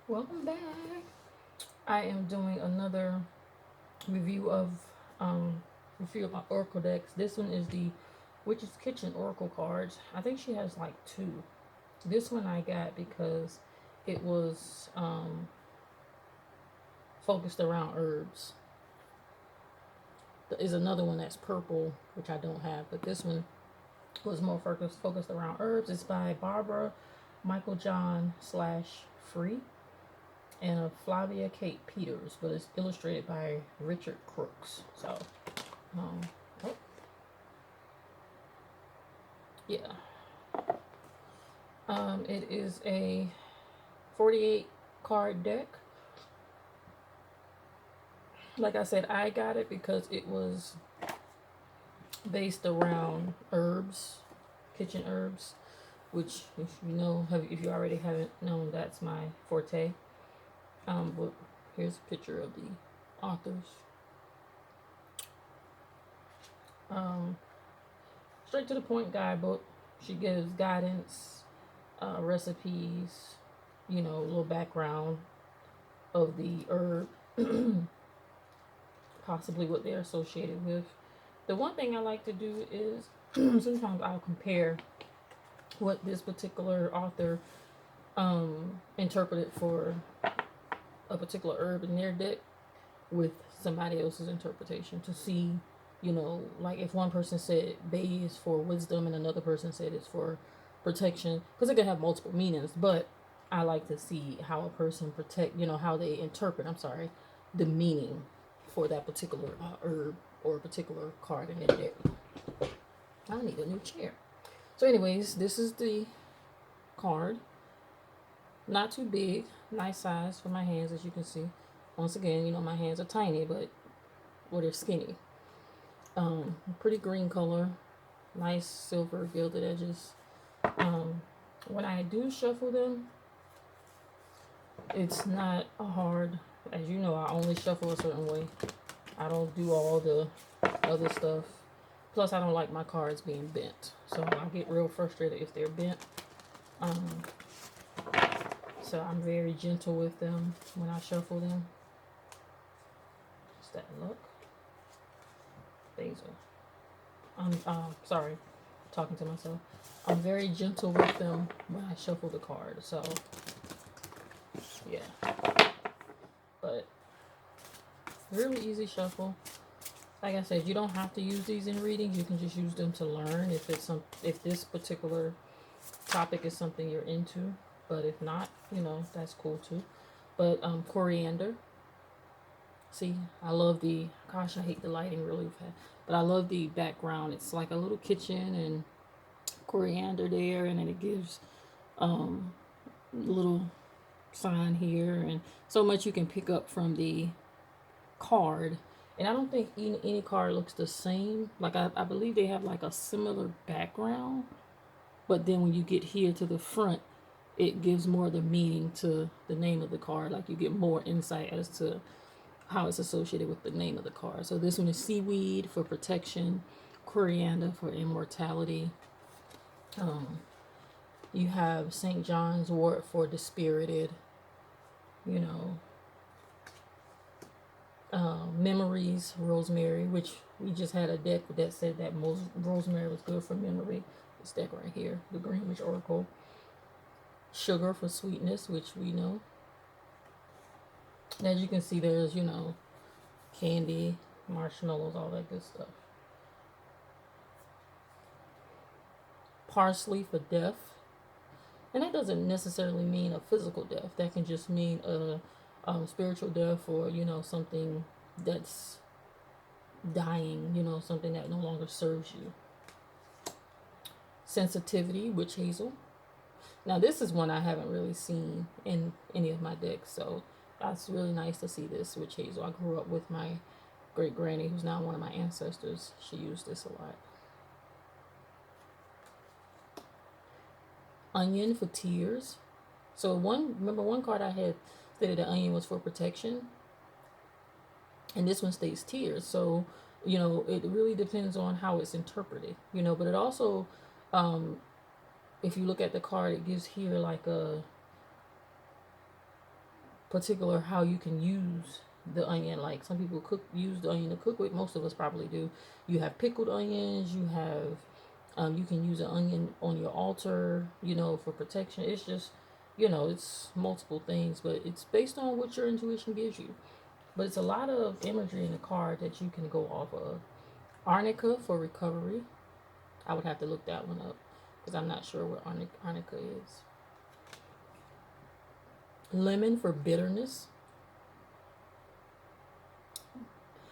Welcome back. I am doing another review of um review of my Oracle decks. This one is the Witch's Kitchen Oracle cards. I think she has like two. This one I got because it was focused around herbs. There is another one that's purple, which I don't have, but this one was more focused around herbs. It's by Barbara Meiklejohn/Free and a Flavia Kate Peters, but it's illustrated by Richard Crooks. So, um, oh, yeah. It is a 48 card deck. Like I said, I got it because it was based around herbs, kitchen herbs, which, if you already haven't known, that's my forte. But here's a picture of the authors. Um, Straight to the point guidebook. She gives guidance, recipes, a little background of the herb, possibly what they're associated with. The one thing I like to do is sometimes I'll compare what this particular author interpreted for a particular herb in their deck with somebody else's interpretation to see, like if one person said bay is for wisdom and another person said it's for protection, because it can have multiple meanings, but I like to see how a person how they interpret, the meaning for that particular herb or a particular card in their deck. I need a new chair. So anyways, this is the card. Not too big, nice size for my hands, as you can see. Once again, my hands are tiny, but they're skinny. Pretty green color, nice silver gilded edges. When I do shuffle them, it's not hard. As you know, I only shuffle a certain way. I don't do all the other stuff. Plus, I don't like my cards being bent, so I get real frustrated if they're bent. Um, so I'm very gentle with them when I shuffle them. What's that look? Basil. I'm sorry, talking to myself. I'm very gentle with them when I shuffle the card. So yeah, but really easy shuffle. Like I said, you don't have to use these in readings. You can just use them to learn if this particular topic is something you're into. But if not, that's cool too. But coriander. See, I love the. Gosh, I hate the lighting really bad, but I love the background. It's like a little kitchen and coriander there, and then it gives little sign here, and so much you can pick up from the card. And I don't think any card looks the same. Like I believe they have like a similar background, but then when you get here to the front, it gives more of the meaning to the name of the card. Like you get more insight as to how it's associated with the name of the card. So this one is seaweed for protection, coriander for immortality. Um, you have St. John's wort for dispirited. You know, memories, rosemary, which we just had a deck that said that most rosemary was good for memory. This deck right here, the Greenwich Oracle. Sugar for sweetness, which we know. As you can see, there's, candy, marshmallows, all that good stuff. Parsley for death. And that doesn't necessarily mean a physical death. That can just mean a spiritual death, or, something that's dying, something that no longer serves you. Sensitivity, witch hazel. Now, this is one I haven't really seen in any of my decks, so that's really nice to see this witch hazel. I grew up with my great granny, who's now one of my ancestors. She used this a lot. Onion for tears. So one card I had stated the onion was for protection, and this one states tears. So it really depends on how it's interpreted. But it also, if you look at the card, it gives here like particular how you can use the onion. Like some people use the onion to cook with. Most of us probably do. You have pickled onions. You have you can use an onion on your altar, for protection. It's just, it's multiple things, but it's based on what your intuition gives you. But it's a lot of imagery in the card that you can go off of. Arnica for recovery. I would have to look that one up because I'm not sure what arnica is. Lemon for bitterness.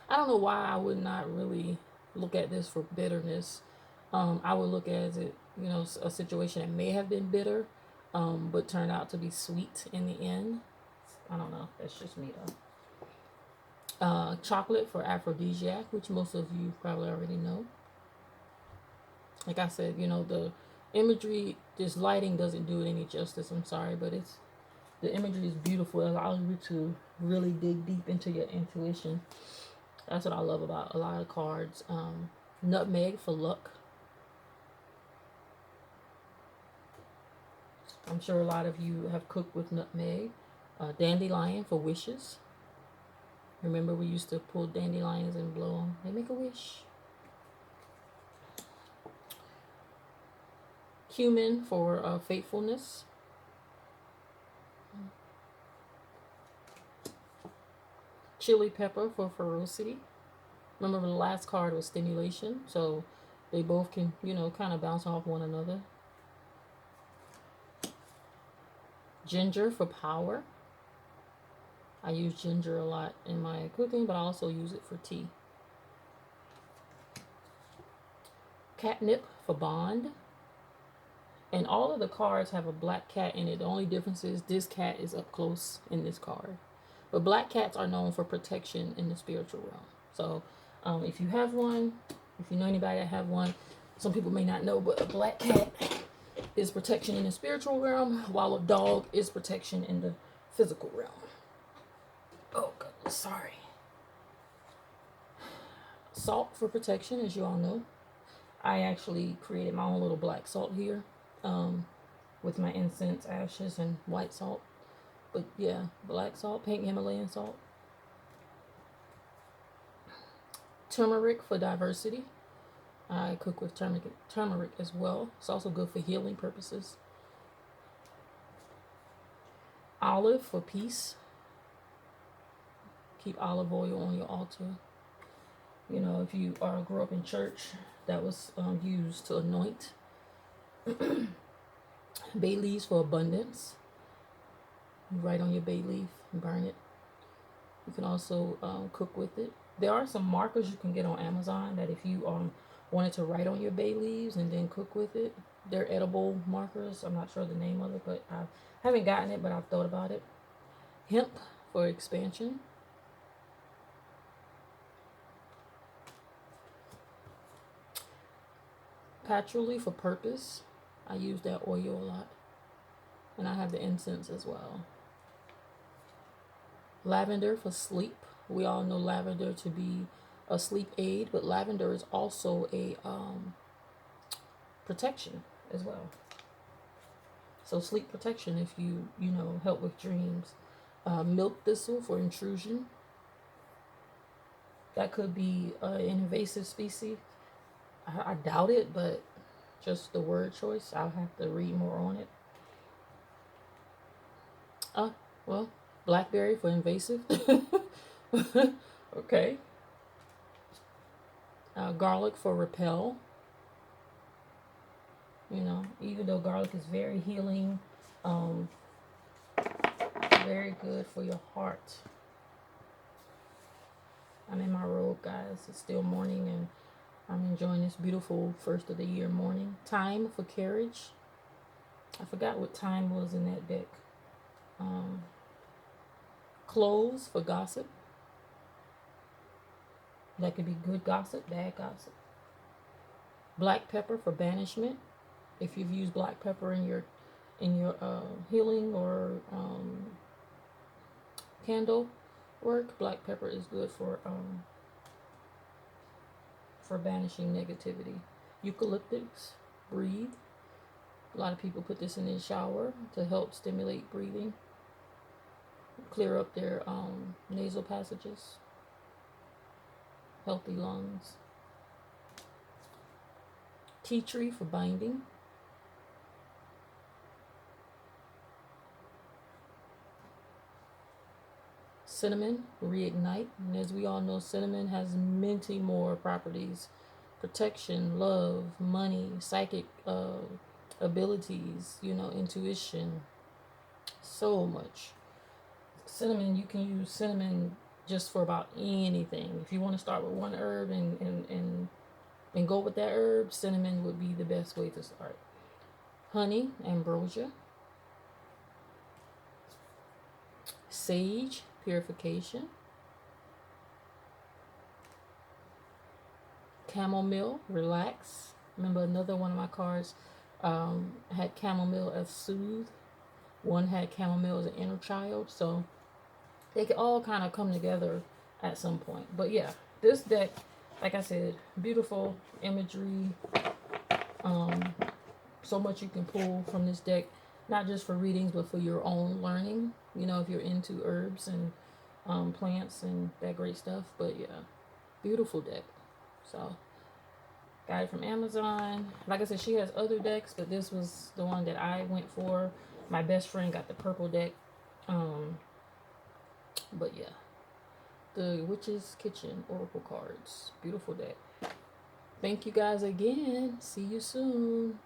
I don't know why I would not really look at this for bitterness. I would look at it, a situation that may have been bitter, but turned out to be sweet in the end. I don't know. That's just me though. Chocolate for aphrodisiac, which most of you probably already know. Like I said, the imagery, this lighting doesn't do it any justice. I'm sorry, but the imagery is beautiful. It allows you to really dig deep into your intuition. That's what I love about a lot of cards. Nutmeg for luck. I'm sure a lot of you have cooked with nutmeg. Dandelion for wishes. Remember we used to pull dandelions and blow them. They make a wish. Cumin for faithfulness. Chili pepper for ferocity. Remember the last card was stimulation, so they both can, kind of bounce off one another. Ginger for power. I use ginger a lot in my cooking, but I also use it for tea. Catnip for bond. And all of the cards have a black cat in it. The only difference is this cat is up close in this card. But black cats are known for protection in the spiritual realm. So if you have one, if you know anybody that have one, some people may not know, but a black cat is protection in the spiritual realm, while a dog is protection in the physical realm. Oh, goodness, sorry. Salt for protection, as you all know. I actually created my own little black salt here with my incense, ashes, and white salt. But yeah, black salt, pink Himalayan salt. Turmeric for diversity. I cook with turmeric as well. It's also good for healing purposes. Olive for peace. Keep olive oil on your altar. If you grew up in church, that was used to anoint. Bay leaves for abundance. You write on your bay leaf and burn it. You can also cook with it. There are some markers you can get on Amazon that if you wanted to write on your bay leaves and then cook with it, they're edible markers. I'm not sure the name of it, but I haven't gotten it, but I've thought about it. Hemp for expansion. Patchouli for purpose. I use that oil a lot. And I have the incense as well. Lavender for sleep. We all know lavender to be a sleep aid, but lavender is also a protection as well. So sleep protection if you help with dreams. Milk thistle for intrusion. That could be an invasive species. I doubt it, but just the word choice. I'll have to read more on it. Well, blackberry for invasive. Okay. Garlic for repel. Even though garlic is very healing, very good for your heart. I'm in my robe, guys. It's still morning, and I'm enjoying this beautiful first of the year morning. Thyme for carriage. I forgot what thyme was in that deck. Cloves for gossip. That could be good gossip, bad gossip. Black pepper for banishment. If you've used black pepper in your healing or candle work, black pepper is good for banishing negativity. Eucalyptus, breathe. A lot of people put this in their shower to help stimulate breathing. clear up their nasal passages, healthy lungs. Tea tree for binding. Cinnamon, reignite. And as we all know, cinnamon has many more properties: protection, love, money, psychic abilities, intuition, so much. Cinnamon, you can use cinnamon just for about anything. If you want to start with one herb and go with that herb, cinnamon would be the best way to start. Honey, ambrosia. Sage, purification. Chamomile, relax. Remember, another one of my cards had chamomile as soothe. One had chamomile as an inner child. So they can all kind of come together at some point. But yeah, this deck, like I said, beautiful imagery. So much you can pull from this deck, not just for readings, but for your own learning. If you're into herbs and plants and that great stuff. But yeah, beautiful deck. So, got it from Amazon. Like I said, she has other decks, but this was the one that I went for. My best friend got the purple deck. But yeah, the Witch's Kitchen Oracle cards. Beautiful deck. Thank you guys again. See you soon.